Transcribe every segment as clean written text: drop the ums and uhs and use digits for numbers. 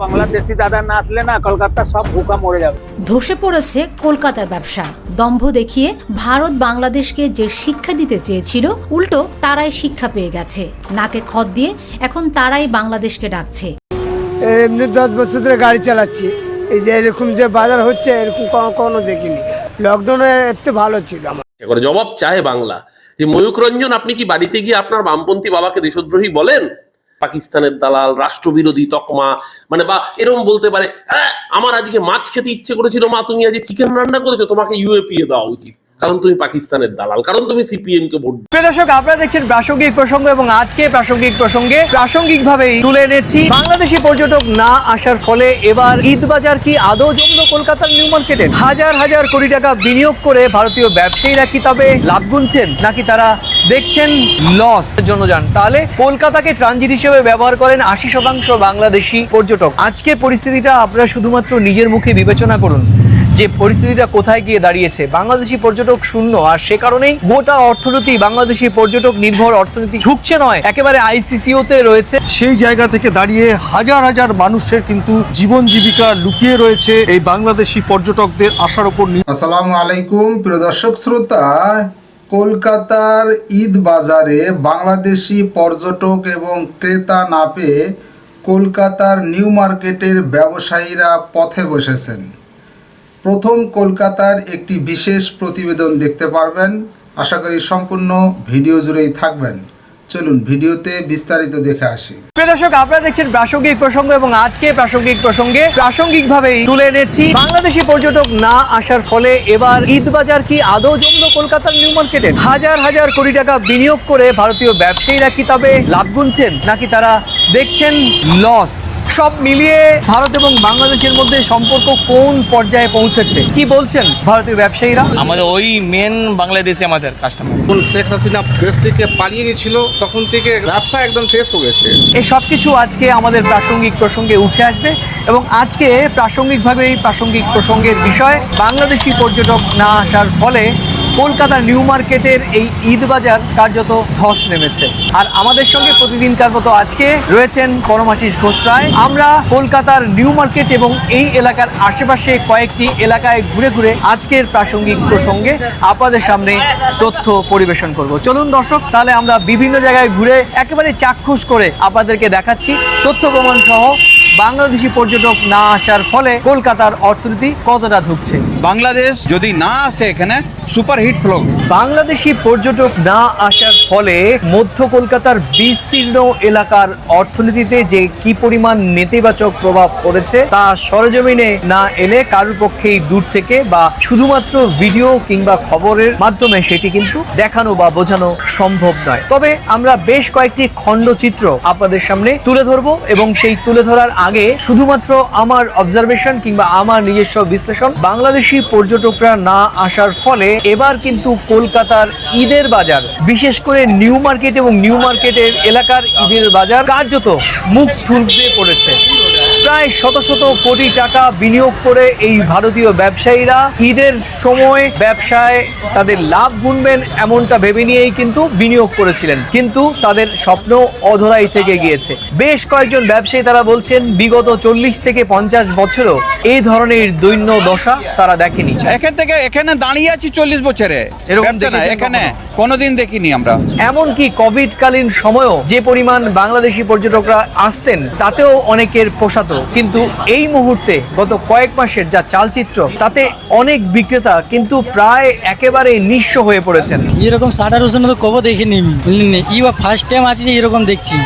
বাংলাদেশি দাদা না আসলে না কলকাতা সব ভুকা মরে যাবে। ধসে পড়েছে কলকাতার ব্যবসা। দম্ভ দেখিয়ে ভারত বাংলাদেশকে যে শিক্ষা দিতে চেয়েছিল, উল্টো তারাই শিক্ষা পেয়ে গেছে। নাকে খত দিয়ে এখন তারাই বাংলাদেশকে ডাকছে। এমনি 10 বছর ধরে গাড়ি চালাচ্ছি, এই যে এরকম যে বাজার হচ্ছে এরকম কখনো দেখিনি। লকডাউনে একটু ভালো ছিল আমার। করে জবাব চায় বাংলা যে ময়ূক রঞ্জন, আপনি কি বাড়িতে গিয়ে আপনার বামপন্থী বাবাকে দেশদ্রোহী বলেন? পাকিস্তানের দালাল, রাষ্ট্রবিরোধী তকমা, মানে বা এরকম বলতে পারে, হ্যাঁ আমার আজকে মাছ খেতে ইচ্ছে করেছিল মা, তুমি আজকে চিকেন রান্না করেছো, তোমাকে ইউএপিএ দেওয়া উচিত, কারণ তুমি পাকিস্তানের দালাল, কারণ তুমি সিপিএম কে ভোট। প্রিয় দর্শক, আপনারা দেখছেন প্রাসঙ্গিক প্রসঙ্গ এবং আজকে প্রাসঙ্গিক প্রসঙ্গে প্রাসঙ্গিকভাবেই তুলে এনেছি বাংলাদেশি পর্যটক না আসার ফলে এবার ঈদ বাজার কি আদৌ জমলো কলকাতার নিউ মার্কেটে? হাজার হাজার কোটি টাকা বিনিয়োগ করে ভারতীয় ব্যবসায়ীরা কি তবে লাভ গুনছেন, নাকি তারা দেখছেন লস জন্য যান? তাহলে কলকাতাকে ট্রানজিট হিসেবে ব্যবহার করেন 80% বাংলাদেশি পর্যটক। আজকে পরিস্থিতিটা আপনারা শুধুমাত্র নিজের মুখে বিবেচনা করুন যে পরিস্থিতিটা কোথায় গিয়ে দাঁড়িয়েছে। বাংলাদেশি পর্যটক শূন্য, আর সে কারণেই গোটা অর্থনীতি বাংলাদেশি পর্যটক নির্ভর অর্থনীতি ঢুকছে নয়, একেবারে আইসিসিওতে রয়েছে। সেই জায়গা থেকে দাঁড়িয়ে হাজার হাজার মানুষের কিন্তু জীবন জীবিকা লুকিয়ে রয়েছে এই বাংলাদেশি পর্যটকদের আসার উপর। আসসালামু আলাইকুম প্রিয় দর্শক শ্রোতা, কলকাতার ঈদ বাজারে বাংলাদেশি পর্যটক এবং ক্রেতা না পেয়ে কলকাতার নিউ মার্কেটের ব্যবসায়ীরা পথে বসেছেন। প্রথম কলকাতার একটি বিশেষ প্রতিবেদন দেখতে পারবেন, আশা করি সম্পূর্ণ ভিডিও জুড়েই থাকবেন। চলুন ভিডিওতে বিস্তারিত দেখে আসি। প্রিয় দর্শক, আপনারা দেখছেন প্রাসঙ্গিক প্রসঙ্গ এবং আজকে প্রাসঙ্গিক প্রসঙ্গে প্রাসঙ্গিকভাবেই তুলে এনেছি বাংলাদেশি পর্যটক না আসার ফলে এবার ঈদ বাজার কি আদৌ জমলো কলকাতার নিউ মার্কেটে? হাজার হাজার কোটি টাকা বিনিয়োগ করে ভারতীয় ব্যবসায়ীরা কি তবে লাভ গুনছেন, নাকি তারা দেখছেন লস? সব মিলিয়ে ভারত এবং বাংলাদেশের মধ্যে সম্পর্ক কোন পর্যায়ে পৌঁছেছে, কি বলছেন ভারতীয় ব্যবসায়ীরা? আমাদের ওই মেন বাংলাদেশে আমাদের কাস্টমার। শেখ হাসিনা দেশ থেকে পালিয়ে গেছিল, তখন থেকে ব্যবসা একদম শেষ হয়ে গেছে। এই সব কিছু আজকে আমাদের প্রাসঙ্গিক প্রসঙ্গে উঠে আসবে এবং আজকে প্রাসঙ্গিকভাবে এই প্রাসঙ্গিক প্রসঙ্গের বিষয় বাংলাদেশি পর্যটক না আসার ফলে কলকাতার নিউ মার্কেটের এই ঈদ বাজার কার্যত ধস নেমেছে। আর আমাদের সঙ্গে প্রতিদিনকার মতো আজকে রয়েছেন পরমাশিস ঘোষ রায়। আমরা কলকাতার নিউ মার্কেট এবং এই এলাকার আশেপাশে কয়েকটি এলাকায় ঘুরে ঘুরে আজকের প্রাসঙ্গিক প্রসঙ্গে আপনাদের সামনে তথ্য পরিবেশন করব। চলুন দর্শক, তাহলে আমরা বিভিন্ন জায়গায় ঘুরে একেবারে চাক্ষুষ করে আপনাদেরকে দেখাচ্ছি তথ্য প্রমাণ সহ বাংলাদেশি পর্যটক না আসার ফলে কলকাতার অর্থনীতি কতটা ঢুকছে। বাংলাদেশ যদি না আসে এখানে সুপারহিট ফ্লো। বাংলাদেশি পর্যটক না আসার ফলে মধ্য কলকাতার বিস্তীর্ণ এলাকার অর্থনীতিতে যে কি পরিমাণ নেতিবাচক প্রভাব পড়েছে তা সরেজমিনে না এলে কারোর পক্ষেই দূর থেকে বা শুধুমাত্র ভিডিও কিংবা খবরের মাধ্যমে সেটি কিন্তু দেখানো বা বোঝানো সম্ভব নয়। তবে আমরা বেশ কয়েকটি খণ্ডচিত্র আপনাদের সামনে তুলে ধরবো এবং সেই তুলে ধরার আগে শুধুমাত্র আমার অবজারভেশন কিংবা আমার নিজস্ব বিশ্লেষণ, বাংলাদেশি পর্যটকরা না আসার ফলে এবার কিন্তু কলকাতার ঈদের বাজার, বিশেষ করে নিউ মার্কেট এবং নিউ মার্কেটের এলাকার ঈদের বাজার কার্যত মুখ থুবড়ে পড়েছে। প্রায় শত শত কোটি টাকা বিনিয়োগ করে এই ভারতীয় ব্যবসায়ীরা ঈদের সময় ব্যবসায় তাদের লাভ গুনবেন এমনটা ভেবে নিয়েই কিন্তু বিনিয়োগ করেছিলেন, কিন্তু তাদের স্বপ্ন অধরাই থেকে গিয়েছে। বেশ কয়েকজন ব্যবসায়ী তারা বলছেন বিগত 40 থেকে 50 বছরও এই ধরনের দৈন্য দশা তারা দেখেনি। এখান থেকে এখানে দাঁড়িয়ে আছি 40 বছরে, এরকম এখানে কোনোদিন দেখিনি আমরা। এমনকি কোভিড কালীন সময়ও যে পরিমাণ বাংলাদেশি পর্যটকরা আসতেন তাতেও অনেকের পোষাতো, কিন্তু এই মুহূর্তে গত কয়েক মাসের যা চালচিত্র তাতে অনেক বিক্রেতা কিন্তু প্রায় একেবারে নিঃস্ব হয়ে পড়েছেন। এরকম সাটার হোসেন তো কবে দেখিনি, বুঝলেন? এইবার ফার্স্ট টাইম আছে যে এরকম দেখছি।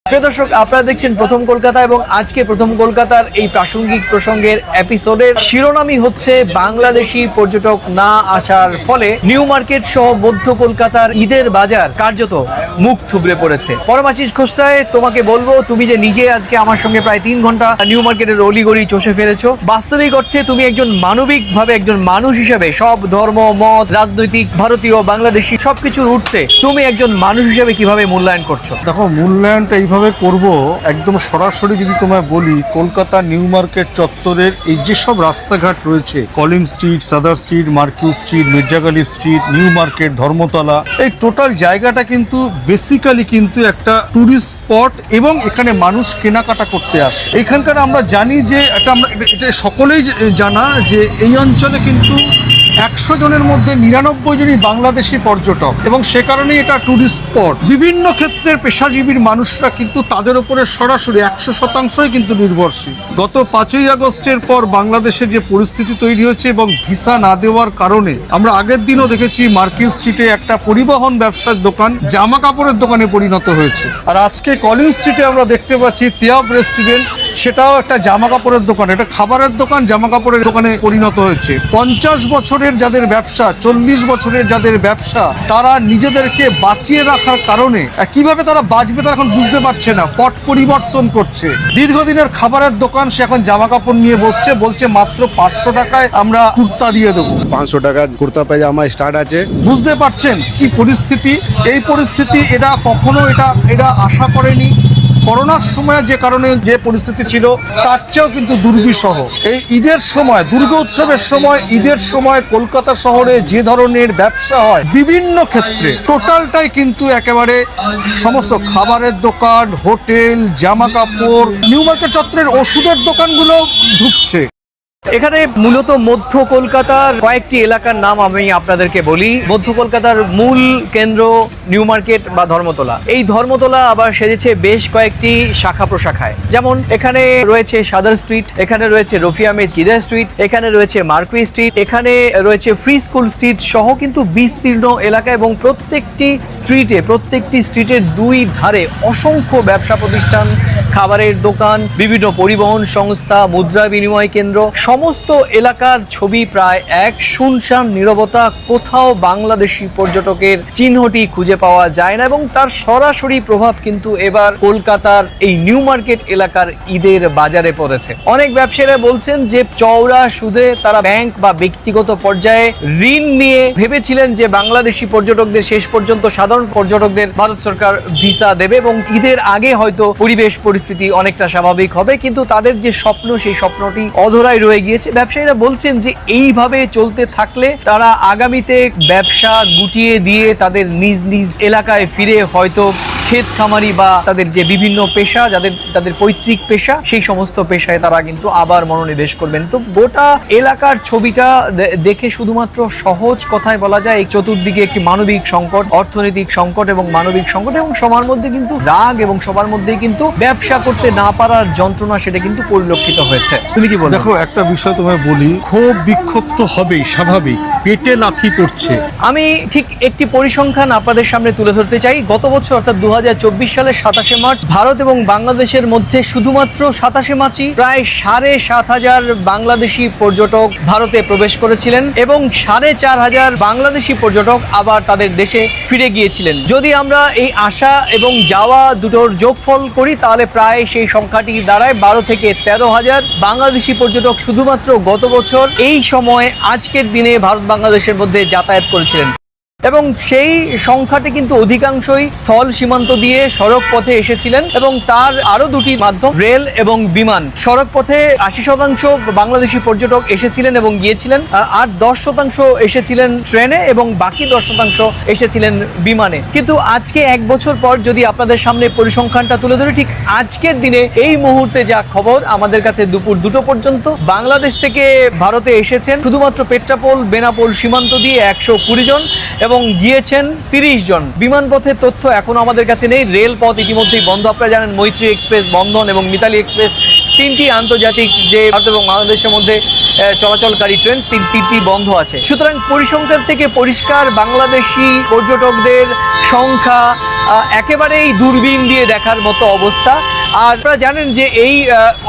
প্রিয় দর্শক, আপনারা দেখছেন প্রথম কলকাতা এবং আজকে প্রথম কলকাতার এই প্রাসঙ্গিক প্রসঙ্গের এপিসোডের শিরোনামই হচ্ছে বাংলাদেশি পর্যটক না আসার ফলে নিউ মার্কেট সহ মধ্য কলকাতার ঈদের বাজার কার্যত মুখ থুবড়ে পড়েছে। পরমাশিস ঘোষ রায়, তোমাকে বলবো, তুমি যে নিজে আজকে আমার সঙ্গে প্রায় 3 ঘন্টা নিউ মার্কেটের অলিগলি চষে ফেলেছো, বাস্তবিক অর্থে তুমি একজন মানবিক ভাবে একজন মানুষ হিসেবে সব ধর্ম মত রাজনৈতিক ভারতীয় বাংলাদেশি সবকিছুর ঊর্ধ্বে তুমি একজন মানুষ হিসেবে কিভাবে মূল্যায়ন করছো? দেখো, মূল্যায়নটা এইভাবে কিভাবে করব একদম সরাসরি যদি তোমায় বলি, কলকাতা নিউ মার্কেট চত্বরের এই যেসব রাস্তাঘাট রয়েছে, Collin street, Sudder street, Marquis street, Mirza Ghalib street, New Market, Dharmatala, এই টোটাল জায়গাটা কিন্তু বেসিক্যালি কিন্তু একটা টুরিস্ট স্পট এবং এখানে মানুষ কেনাকাটা করতে আসে। এখানকার আমরা জানি যে এটা সকলেই জানা যে এই অঞ্চলে কিন্তু 100 জনের মধ্যে 99 জনই বাংলাদেশি পর্যটক এবং সে কারণেই এটা টুরিস্ট স্পট। বিভিন্ন ক্ষেত্রের পেশাজীবীর মানুষরা কিন্তু তাদের উপরে সরাসরি 100% কিন্তু নির্ভরশীল। গত 5ই আগস্টের পর বাংলাদেশের যে পরিস্থিতি তৈরি হয়েছে এবং ভিসা না দেওয়ার কারণে আমরা আগের দিনও দেখেছি মার্কিউ স্ট্রিটে একটা পরিবহন ব্যবসার দোকান জামা কাপড়ের দোকানে পরিণত হয়েছে, আর আজকে কলিং স্ট্রিটে আমরা দেখতে পাচ্ছি তিয়াব রেস্টুরেন্ট, সেটাও একটা জামা কাপড়ের দোকান, এটা খাবারের দোকান জামা কাপড়ের দোকানে পরিণত হয়েছে। 50 বছরের যাদের ব্যবসা, 40 বছরের যাদের ব্যবসা, তারা নিজেদেরকে বাঁচিয়ে রাখার কারণে কিভাবে তারা বাঁচবে তারা এখন বুঝতে পারছে না, পট পরিবর্তন করছে। দীর্ঘদিনের খাবারের দোকান সে এখন জামা কাপড় নিয়ে বসছে, বলছে মাত্র 500 টাকায় আমরা কুর্তা দিয়ে দেবো। 500 টাকা কুর্তা পায়জামা স্টার্ট আছে। বুঝতে পারছেন কি পরিস্থিতি? এই পরিস্থিতি এটা কখনো এটা আশা করেনি। করোনার সময় যে কারণে যে পরিস্থিতি ছিল তার চেয়েও কিন্তু দুর্বিষহ। এই ঈদের সময়, দুর্গা উৎসবের সময়, ঈদের সময় কলকাতা শহরে যে ধরনের ব্যবসা হয় বিভিন্ন ক্ষেত্রে টোটালটাই কিন্তু একেবারে সমস্ত খাবারের দোকান, হোটেল, জামা কাপড়, নিউ মার্কেট চত্বরের ওষুধের দোকানগুলো ঢুকছে। এখানে মূলত মধ্য কলকাতার কয়েকটি এলাকার নাম আমি আপনাদেরকে বলি। মধ্য কলকাতার মূল কেন্দ্র নিউ মার্কেট বা ধর্মতলা। এই ধর্মতলা আবার সেজেছে বেশ কয়েকটি শাখা প্রশাখায়, যেমন এখানে রয়েছে সাদার স্ট্রিট, এখানে রয়েছে রফি আহমেদ কিদা স্ট্রিট, এখানে রয়েছে মার্কুই স্ট্রিট, এখানে রয়েছে ফ্রি স্কুল স্ট্রিট সহ কিন্তু বিস্তীর্ণ এলাকা এবং প্রত্যেকটি স্ট্রিটের দুই ধারে অসংখ্য ব্যবসা প্রতিষ্ঠান, খাবারের দোকান, বিভিন্ন পরিবহন সংস্থা, মুদ্রা বিনিময় কেন্দ্র, সমস্ত এলাকার ছবি প্রায় এক। শুনশান নীরবতা, কোথাও বাংলাদেশি পর্যটকের চিহ্নটি খুঁজে পাওয়া যায় না এবং তার সরাসরি প্রভাব কিন্তু এবার কলকাতার এই নিউ মার্কেট এলাকার ঈদের বাজারে পড়েছে। অনেক ব্যবসায়ীরা বলছেন যে চওড়া সুদে তারা ব্যাংক বা ব্যক্তিগত পর্যায়ে ঋণ নিয়ে ভেবেছিলেন যে বাংলাদেশি পর্যটকদের শেষ পর্যন্ত সাধারণ পর্যটকদের ভারত সরকার ভিসা দেবে এবং ঈদের আগে হয়তো পরিবেশ পরিস্থিতি অনেকটা স্বাভাবিক হবে, কিন্তু তাদের যে স্বপ্ন সেই স্বপ্নটি অধরাই রয়ে গিয়েছে। ব্যবসায়ীরা বলছেন যে এইভাবে চলতে থাকলে তারা আগামীতে ব্যবসা গুটিয়ে দিয়ে তাদের নিজ নিজ এলাকায় ফিরে হয়তো ক্ষেত খামারি বা তাদের যে বিভিন্ন পেশা, তাদের পৈতৃক পেশা, সেই সমস্ত পেশায় তারা কিন্তু আবার মনোনিবেশ করবেন। তো গোটা এলাকার ছবিটা দেখে শুধুমাত্র সহজ কথায় বলা যায় এই চতুর্দিকে একটি মানবিক সংকট, অর্থনৈতিক সংকট এবং মানবিক সংকট এবং সবার মধ্যে কিন্তু রাগ এবং সবার মধ্যেই কিন্তু ব্যবসা করতে না পারার যন্ত্রণা সেটা কিন্তু পরিলক্ষিত হয়েছে। তুমি কি বলো? দেখো, একটা বিষয় তোমায় বলি, ক্ষোভ বিক্ষোভ তো হবেই, স্বাভাবিক, পেটে লাথি পড়ছে। আমি ঠিক একটি পরিসংখ্যান আপনাদের সামনে তুলে ধরতে চাই। গত বছর অর্থাৎ 2024 সালের 27শে মার্চ ভারত এবং বাংলাদেশের মধ্যে শুধুমাত্র 27শে মার্চই প্রায় 7,500 বাংলাদেশি পর্যটক ভারতে প্রবেশ করেছিলেন এবং 4,500 বাংলাদেশি পর্যটক আবার তাদের দেশে ফিরে গিয়েছিলেন। যদি আমরা এই আসা এবং যাওয়া দুটোর যোগফল করি তাহলে প্রায় সেই সংখ্যাটি দাঁড়ায় 12 থেকে 13,000 বাংলাদেশি পর্যটক শুধুমাত্র গত বছর এই সময় আজকের দিনে ভারত বাংলাদেশের মধ্যে যাতায়াত করেছিলেন এবং সেই সংখ্যাটি কিন্তু অধিকাংশই স্থল সীমান্ত দিয়ে সড়ক পথে এসেছিলেন এবং তার আরো দুটি মাধ্যম রেল এবং বিমান। সড়ক পথে 80% বাংলাদেশি পর্যটক এসেছিলেন এবং গিয়েছিলেন, আর 10% এসেছিলেন ট্রেনে এবং বাকি 10% এসেছিলেন বিমানে। কিন্তু আজকে 1 বছর পর যদি আপনাদের সামনে পরিসংখ্যানটা তুলে ধরি, ঠিক আজকের দিনে এই মুহূর্তে যা খবর আমাদের কাছে দুপুর 2টো পর্যন্ত বাংলাদেশ থেকে ভারতে এসেছেন শুধুমাত্র পেট্রাপোল বেনাপোল সীমান্ত দিয়ে 120 জন এবং গিয়েছেন 30 জন। বিমানপথের তথ্য এখনো আমাদের কাছে নেই। রেলপথ ইতিমধ্যেই বন্ধ। আপনারা জানেন মৈত্রী এক্সপ্রেস, বন্ধন এবং মিতালি এক্সপ্রেস, 3টি আন্তর্জাতিক যে ভারত এবং বাংলাদেশের মধ্যে চলাচলকারী ট্রেন, 3টি বন্ধ আছে। সুতরাং পরিসংখ্যান থেকে পরিষ্কার বাংলাদেশি পর্যটকদের সংখ্যা একেবারেই দূরবীন দিয়ে দেখার মতো অবস্থা। আর আপনারা জানেন যে এই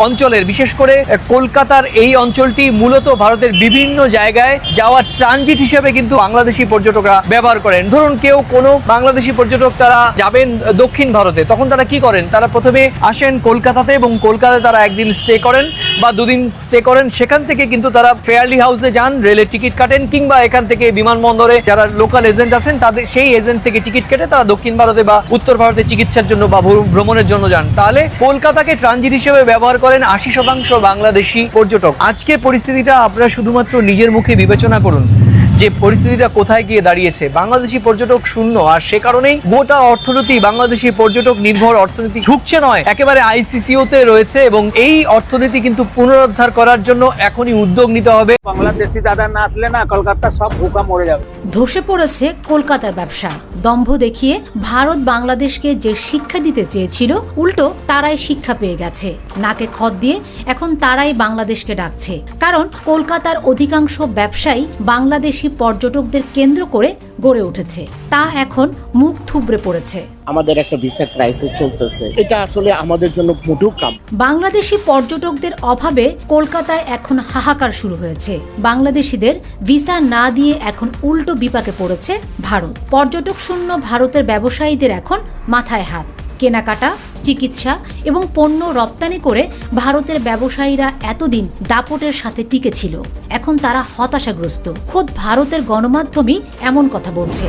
অঞ্চলের, বিশেষ করে কলকাতার এই অঞ্চলটি মূলত ভারতের বিভিন্ন জায়গায় যাওয়ার ট্রানজিট হিসেবে কিন্তু বাংলাদেশি পর্যটকরা ব্যবহার করেন। ধরুন কেউ কোনো বাংলাদেশি পর্যটক তারা যাবেন দক্ষিণ ভারতে, তখন তারা কি করেন? তারা প্রথমে আসেন কলকাতাতে এবং কলকাতায় তারা একদিন স্টে করেন, বা দুদিন স্টে করেন, সেখান থেকে কিন্তু তারা ফেয়ারলি হাউসে যান, রেলের টিকিট কাটেন, কিংবা এখান থেকে বিমানবন্দরে যারা লোকাল এজেন্ট আছেন তাদের সেই এজেন্ট থেকে টিকিট কেটে তারা দক্ষিণ ভারতে বা উত্তর ভারতে চিকিৎসার জন্য বা ভ্রমণের জন্য যান। তাহলে কলকাতাকে ট্রানজিট হিসেবে ব্যবহার করেন 80% বাংলাদেশি পর্যটক। আজকে পরিস্থিতিটা আপনারা শুধুমাত্র নিজের মুখে বিবেচনা করুন যে পরিস্থিতিটা কোথায় গিয়ে দাঁড়িয়েছে। বাংলাদেশি পর্যটক শূন্য, আর সে কারণেই গোটা অর্থনীতি বাংলাদেশি পর্যটক নির্ভর অর্থনীতি ঢুকছে নয়, একেবারে আইসিসিওতে রয়েছে, এবং এই অর্থনীতি কিন্তু পুনরুদ্ধার করার জন্য এখনই উদ্যোগ নিতে হবে। বাংলাদেশি দাদা না আসলে না কলকাতা সব ভুকা মরে যাবে। ধসে পড়েছে কলকাতার ব্যবসা। দম্ভ দেখিয়ে ভারত বাংলাদেশকে যে শিক্ষা দিতে চেয়েছিল, উল্টো তারাই শিক্ষা পেয়ে গেছে। নাকে খত দিয়ে এখন তারাই বাংলাদেশকে ডাকছে। কারণ কলকাতার অধিকাংশ ব্যবসায়ী বাংলাদেশি পর্যটকদের কেন্দ্র করে গড়ে উঠেছে, তা এখন মুখ থুবড়ে পড়েছে। আমাদের একটা ভিসা ক্রাইসিস চলতেছে, এটা আসলে আমাদের জন্য মোটেও কাম। বাংলাদেশি পর্যটকদের অভাবে কলকাতায় এখন হাহাকার শুরু হয়েছে। বাংলাদেশিদের ভিসা না দিয়ে এখন উল্টো বিপাকে পড়েছে ভারত। পর্যটক শূন্য ভারতের ব্যবসায়ীদের এখন মাথায় হাত। কেনাকাটা, চিকিৎসা এবং পণ্য রপ্তানি করে ভারতের ব্যবসায়ীরা এতদিন দাপটের সাথে টিকে ছিল। এখন তারা হতাশাগ্রস্ত। খোদ ভারতের গণমাধ্যমই এমন কথা বলছে।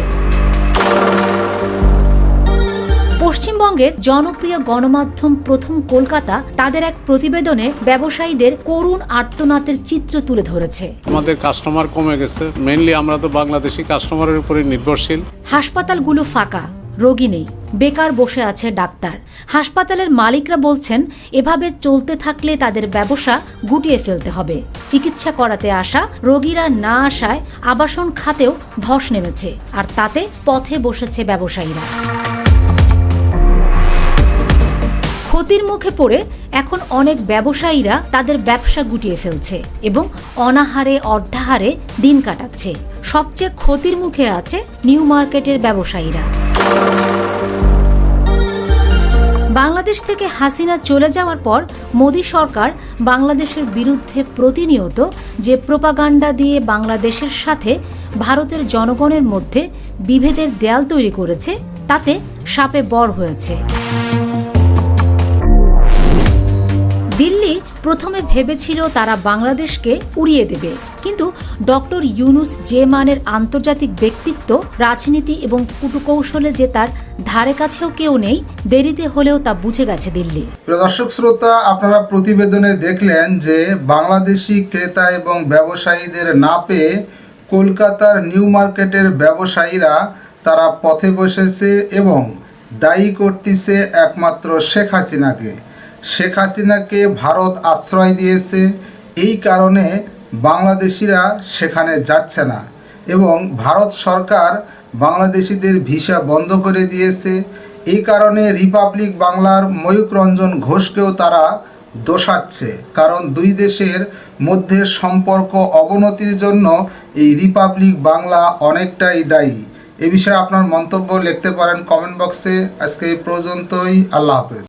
পশ্চিমবঙ্গের জনপ্রিয় গণমাধ্যম প্রথম কলকাতা তাদের এক প্রতিবেদনে ব্যবসায়ীদের করুণ আর্তনাদের চিত্র তুলে ধরেছে। আমাদের কাস্টমার কমে গেছে, মেইনলি আমরা তো বাংলাদেশি কাস্টমারের উপরে নির্ভরশীল। হাসপাতালগুলো ফাঁকা, রোগী নেই, বেকার বসে আছে ডাক্তার। হাসপাতালের মালিকরা বলছেন এভাবে চলতে থাকলে তাদের ব্যবসা গুটিয়ে ফেলতে হবে। চিকিৎসা করাতে আসা রোগীরা না আসায় আবাসন খাতেও ধস নেমেছে, আর তাতে পথে বসেছে ব্যবসায়ীরা। ক্ষতির মুখে পড়ে এখন অনেক ব্যবসায়ীরা তাদের ব্যবসা গুটিয়ে ফেলছে এবং অনাহারে অর্ধাহারে দিন কাটাচ্ছে। সবচেয়ে ক্ষতির মুখে আছে নিউ মার্কেটের ব্যবসায়ীরা। বাংলাদেশ থেকে হাসিনা চলে যাওয়ার পর মোদি সরকার বাংলাদেশের বিরুদ্ধে প্রতিনিয়ত যে প্রোপাগান্ডা দিয়ে বাংলাদেশের সাথে ভারতের জনগণের মধ্যে বিভেদের দেয়াল তৈরি করেছে, তাতে শাপে বর হয়েছে। দিল্লি প্রথমে ভেবেছিল তারা বাংলাদেশকে উড়িয়ে দেবে, কিন্তু ডক্টর ইউনুস যে মানের আন্তর্জাতিক ব্যক্তিত্ব, রাজনীতি এবং কূটকৌশলে যে তার ধারে কাছেও কেউ নেই, দেরিতে হলেও তা বুঝে গেছে দিল্লি। দর্শক শ্রোতা, আপনারা প্রতিবেদনে দেখলেন যে বাংলাদেশি ক্রেতা এবং ব্যবসায়ীদের না পেয়ে কলকাতার নিউ মার্কেটের ব্যবসায়ীরা তারা পথে বসেছে এবং দায়ী করতেছে একমাত্র শেখ হাসিনাকে। শেখ হাসিনাকে ভারত আশ্রয় দিয়েছে, এই কারণে বাংলাদেশিরা সেখানে যাচ্ছে না এবং ভারত সরকার বাংলাদেশিদের ভিসা বন্ধ করে দিয়েছে। এই কারণে রিপাবলিক বাংলার ময়ূক রঞ্জন ঘোষকেও তারা দোষাচ্ছে, কারণ দুই দেশের মধ্যে সম্পর্ক অবনতির জন্য এই রিপাবলিক বাংলা অনেকটাই দায়ী। এ বিষয়ে আপনার মন্তব্য লিখতে পারেন কমেন্ট বক্সে। আজকে এই পর্যন্তই, আল্লাহ হাফেজ।